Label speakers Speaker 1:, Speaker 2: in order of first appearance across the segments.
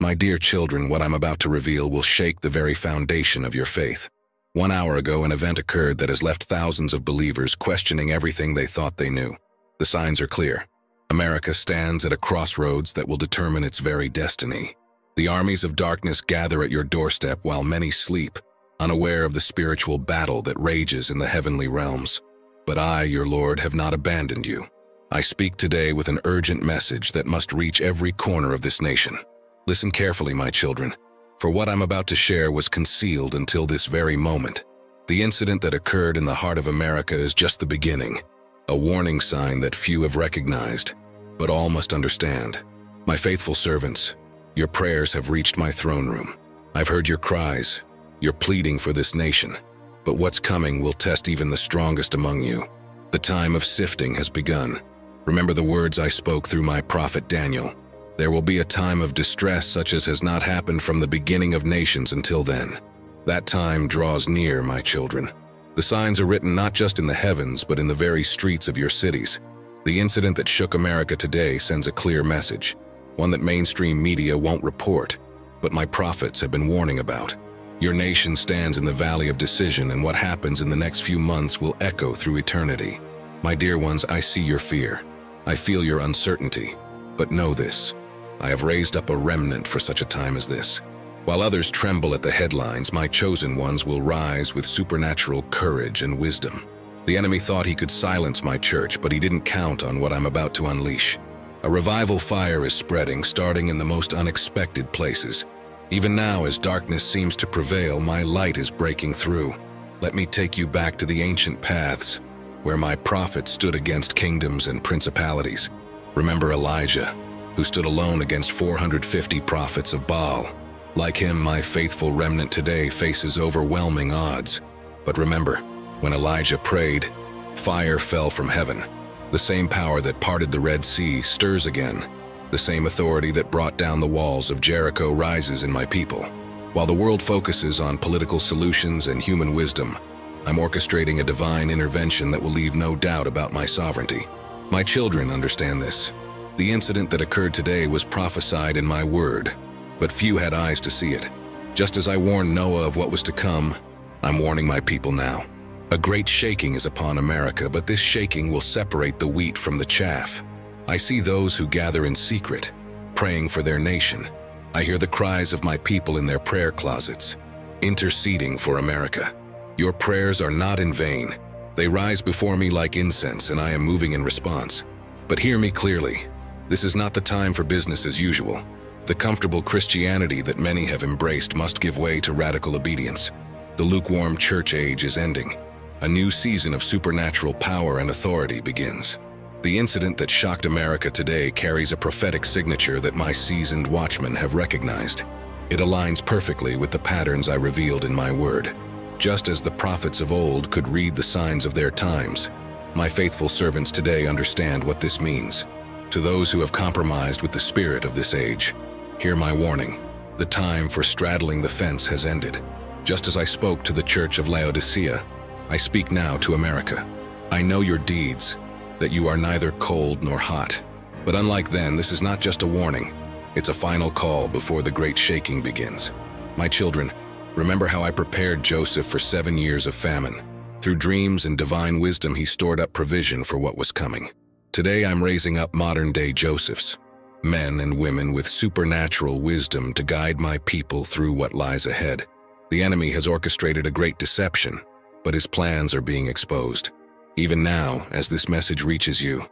Speaker 1: My dear children, what I'm about to reveal will shake the very foundation of your faith. 1 hour ago, an event occurred that has left thousands of believers questioning everything they thought they knew. The signs are clear. America stands at a crossroads that will determine its very destiny. The armies of darkness gather at your doorstep while many sleep, unaware of the spiritual battle that rages in the heavenly realms. But I, your Lord, have not abandoned you. I speak today with an urgent message that must reach every corner of this nation. Listen carefully, my children, for what I'm about to share was concealed until this very moment. The incident that occurred in the heart of America is just the beginning, a warning sign that few have recognized, but all must understand. My faithful servants, your prayers have reached my throne room. I've heard your cries, your pleading for this nation, but what's coming will test even the strongest among you. The time of sifting has begun. Remember the words I spoke through my prophet Daniel. There will be a time of distress such as has not happened from the beginning of nations until then. That time draws near, my children. The signs are written not just in the heavens, but in the very streets of your cities. The incident that shook America today sends a clear message, one that mainstream media won't report, but my prophets have been warning about. Your nation stands in the valley of decision, and what happens in the next few months will echo through eternity. My dear ones, I see your fear. I feel your uncertainty. But know this. I have raised up a remnant for such a time as this. While others tremble at the headlines, my chosen ones will rise with supernatural courage and wisdom. The enemy thought he could silence my church, but he didn't count on what I'm about to unleash. A revival fire is spreading, starting in the most unexpected places. Even now, as darkness seems to prevail, my light is breaking through. Let me take you back to the ancient paths, where my prophets stood against kingdoms and principalities. Remember Elijah, who stood alone against 450 prophets of Baal. Like him, my faithful remnant today faces overwhelming odds. But remember, when Elijah prayed, fire fell from heaven. The same power that parted the Red Sea stirs again. The same authority that brought down the walls of Jericho rises in my people. While the world focuses on political solutions and human wisdom, I'm orchestrating a divine intervention that will leave no doubt about my sovereignty. My children understand this. The incident that occurred today was prophesied in my word, but few had eyes to see it. Just as I warned Noah of what was to come, I'm warning my people now. A great shaking is upon America, but this shaking will separate the wheat from the chaff. I see those who gather in secret, praying for their nation. I hear the cries of my people in their prayer closets, interceding for America. Your prayers are not in vain. They rise before me like incense, and I am moving in response. But hear me clearly. This is not the time for business as usual. The comfortable Christianity that many have embraced must give way to radical obedience. The lukewarm church age is ending. A new season of supernatural power and authority begins. The incident that shocked America today carries a prophetic signature that my seasoned watchmen have recognized. It aligns perfectly with the patterns I revealed in my word. Just as the prophets of old could read the signs of their times, my faithful servants today understand what this means. To those who have compromised with the spirit of this age, hear my warning. The time for straddling the fence has ended. Just as I spoke to the church of Laodicea, I speak now to America. I know your deeds, that you are neither cold nor hot. But unlike then, this is not just a warning. It's a final call before the great shaking begins. My children, remember how I prepared Joseph for 7 years of famine. Through dreams and divine wisdom, he stored up provision for what was coming. Today, I'm raising up modern-day Josephs, men and women with supernatural wisdom to guide my people through what lies ahead. The enemy has orchestrated a great deception, but his plans are being exposed. Even now, as this message reaches you,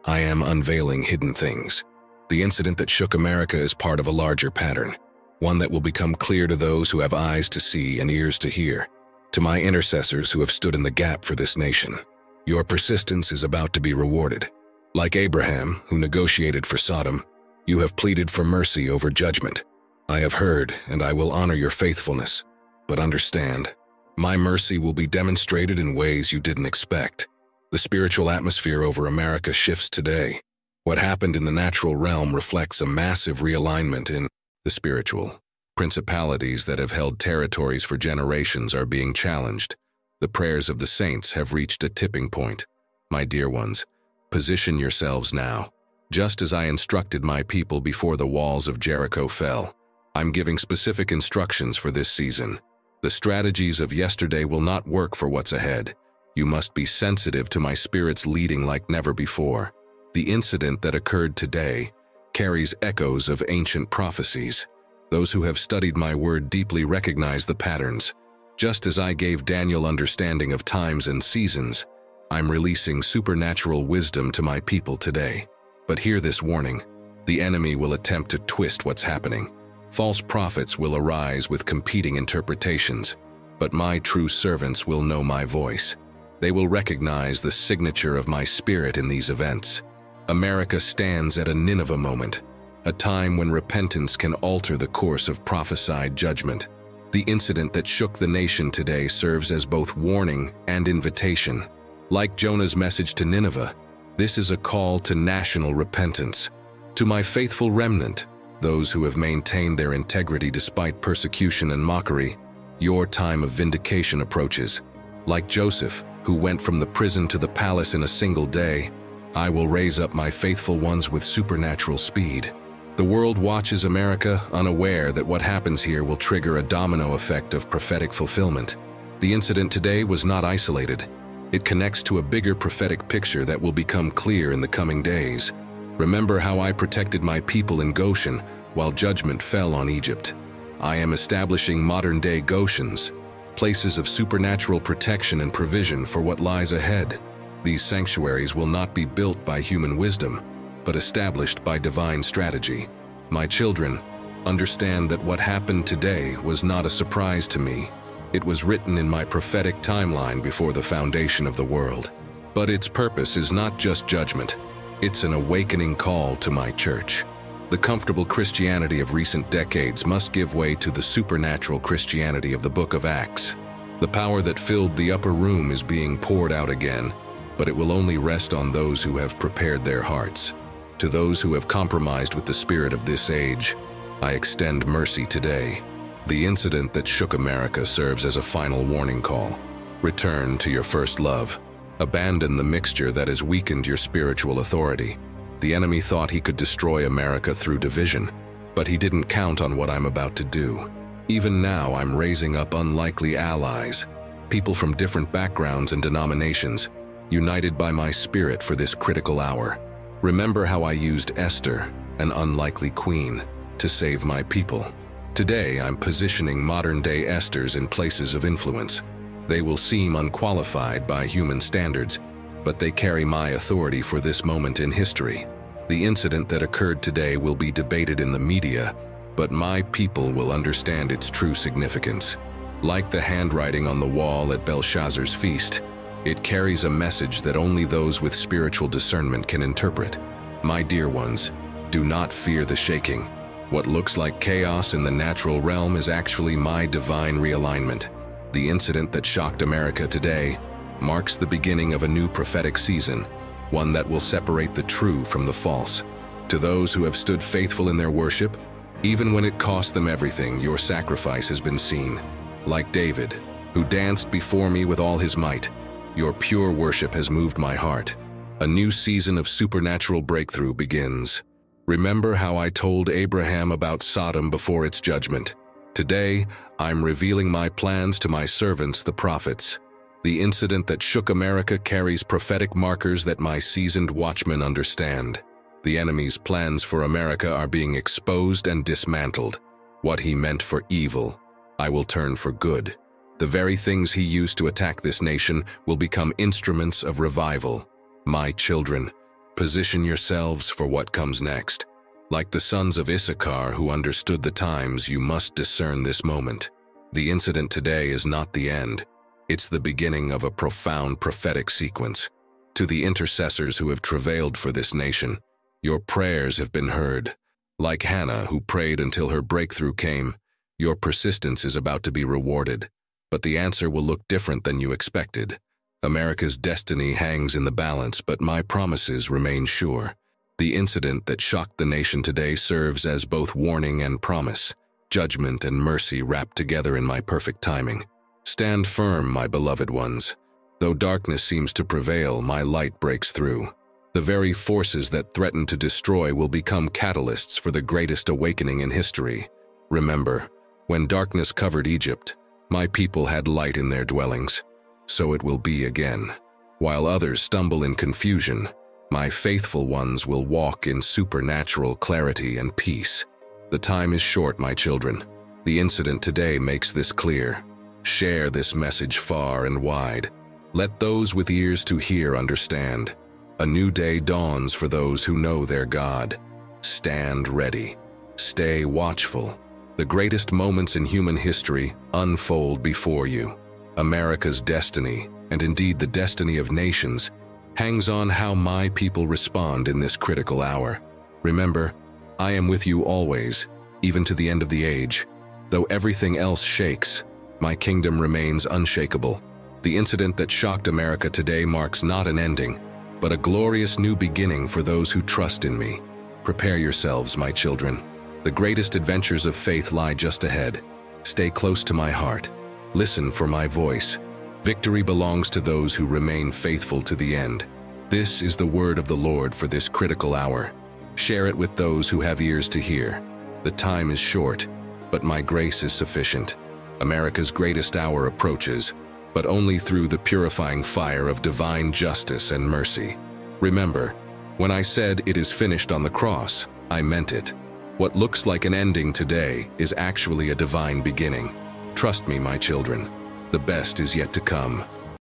Speaker 1: I am unveiling hidden things. The incident that shook America is part of a larger pattern, one that will become clear to those who have eyes to see and ears to hear. To my intercessors who have stood in the gap for this nation, your persistence is about to be rewarded. Like Abraham, who negotiated for Sodom, you have pleaded for mercy over judgment. I have heard, and I will honor your faithfulness. But understand, my mercy will be demonstrated in ways you didn't expect. The spiritual atmosphere over America shifts today. What happened in the natural realm reflects a massive realignment in the spiritual. Principalities that have held territories for generations are being challenged. The prayers of the saints have reached a tipping point. My dear ones, position yourselves now. Just as I instructed my people before the walls of Jericho fell, I'm giving specific instructions for this season. The strategies of yesterday will not work for what's ahead. You must be sensitive to my Spirit's leading like never before. The incident that occurred today carries echoes of ancient prophecies. Those who have studied my word deeply recognize the patterns. Just as I gave Daniel understanding of times and seasons, I'm releasing supernatural wisdom to my people today. But hear this warning: the enemy will attempt to twist what's happening. False prophets will arise with competing interpretations, but my true servants will know my voice. They will recognize the signature of my Spirit in these events. America stands at a Nineveh moment, a time when repentance can alter the course of prophesied judgment. The incident that shook the nation today serves as both warning and invitation. Like Jonah's message to Nineveh, this is a call to national repentance. To my faithful remnant, those who have maintained their integrity despite persecution and mockery, your time of vindication approaches. Like Joseph, who went from the prison to the palace in a single day, I will raise up my faithful ones with supernatural speed. The world watches America, unaware that what happens here will trigger a domino effect of prophetic fulfillment. The incident today was not isolated. It connects to a bigger prophetic picture that will become clear in the coming days. Remember how I protected my people in Goshen while judgment fell on Egypt. I am establishing modern-day Goshens, places of supernatural protection and provision for what lies ahead. These sanctuaries will not be built by human wisdom, but established by divine strategy. My children, understand that what happened today was not a surprise to me. It was written in my prophetic timeline before the foundation of the world. But its purpose is not just judgment. It's an awakening call to my church. The comfortable Christianity of recent decades must give way to the supernatural Christianity of the book of Acts. The power that filled the upper room is being poured out again, but it will only rest on those who have prepared their hearts. To those who have compromised with the spirit of this age, I extend mercy today. The incident that shook America serves as a final warning call. Return to your first love. Abandon the mixture that has weakened your spiritual authority. The enemy thought he could destroy America through division, but he didn't count on what I'm about to do. Even now, I'm raising up unlikely allies, people from different backgrounds and denominations, united by my Spirit for this critical hour. Remember how I used Esther, an unlikely queen, to save my people. Today, I'm positioning modern-day Esthers in places of influence. They will seem unqualified by human standards, but they carry my authority for this moment in history. The incident that occurred today will be debated in the media, but my people will understand its true significance. Like the handwriting on the wall at Belshazzar's feast, it carries a message that only those with spiritual discernment can interpret. My dear ones, do not fear the shaking. What looks like chaos in the natural realm is actually my divine realignment. The incident that shocked America today marks the beginning of a new prophetic season, one that will separate the true from the false. To those who have stood faithful in their worship, even when it cost them everything, your sacrifice has been seen. Like David, who danced before me with all his might, your pure worship has moved my heart. A new season of supernatural breakthrough begins. Remember how I told Abraham about Sodom before its judgment. Today, I'm revealing my plans to my servants, the prophets. The incident that shook America carries prophetic markers that my seasoned watchmen understand. The enemy's plans for America are being exposed and dismantled. What he meant for evil, I will turn for good. The very things he used to attack this nation will become instruments of revival. My children, position yourselves for what comes next. Like the sons of Issachar who understood the times, you must discern this moment. The incident today is not the end. It's the beginning of a profound prophetic sequence. To the intercessors who have travailed for this nation, your prayers have been heard. Like Hannah, who prayed until her breakthrough came, your persistence is about to be rewarded. But the answer will look different than you expected. America's destiny hangs in the balance, but my promises remain sure. The incident that shocked the nation today serves as both warning and promise, judgment and mercy wrapped together in my perfect timing. Stand firm, my beloved ones. Though darkness seems to prevail, my light breaks through. The very forces that threaten to destroy will become catalysts for the greatest awakening in history. Remember, when darkness covered Egypt, my people had light in their dwellings. So it will be again. While others stumble in confusion, my faithful ones will walk in supernatural clarity and peace. The time is short, my children. The incident today makes this clear. Share this message far and wide. Let those with ears to hear understand. A new day dawns for those who know their God. Stand ready. Stay watchful. The greatest moments in human history unfold before you. America's destiny, and indeed the destiny of nations, hangs on how my people respond in this critical hour. Remember, I am with you always, even to the end of the age. Though everything else shakes, my kingdom remains unshakable. The incident that shocked America today marks not an ending, but a glorious new beginning for those who trust in me. Prepare yourselves, my children. The greatest adventures of faith lie just ahead. Stay close to my heart. Listen for my voice. Victory belongs to those who remain faithful to the end. This is the word of the Lord for this critical hour. Share it with those who have ears to hear. The time is short, but my grace is sufficient. America's greatest hour approaches, but only through the purifying fire of divine justice and mercy. Remember, when I said it is finished on the cross, I meant it. What looks like an ending today is actually a divine beginning. Trust me, my children. The best is yet to come.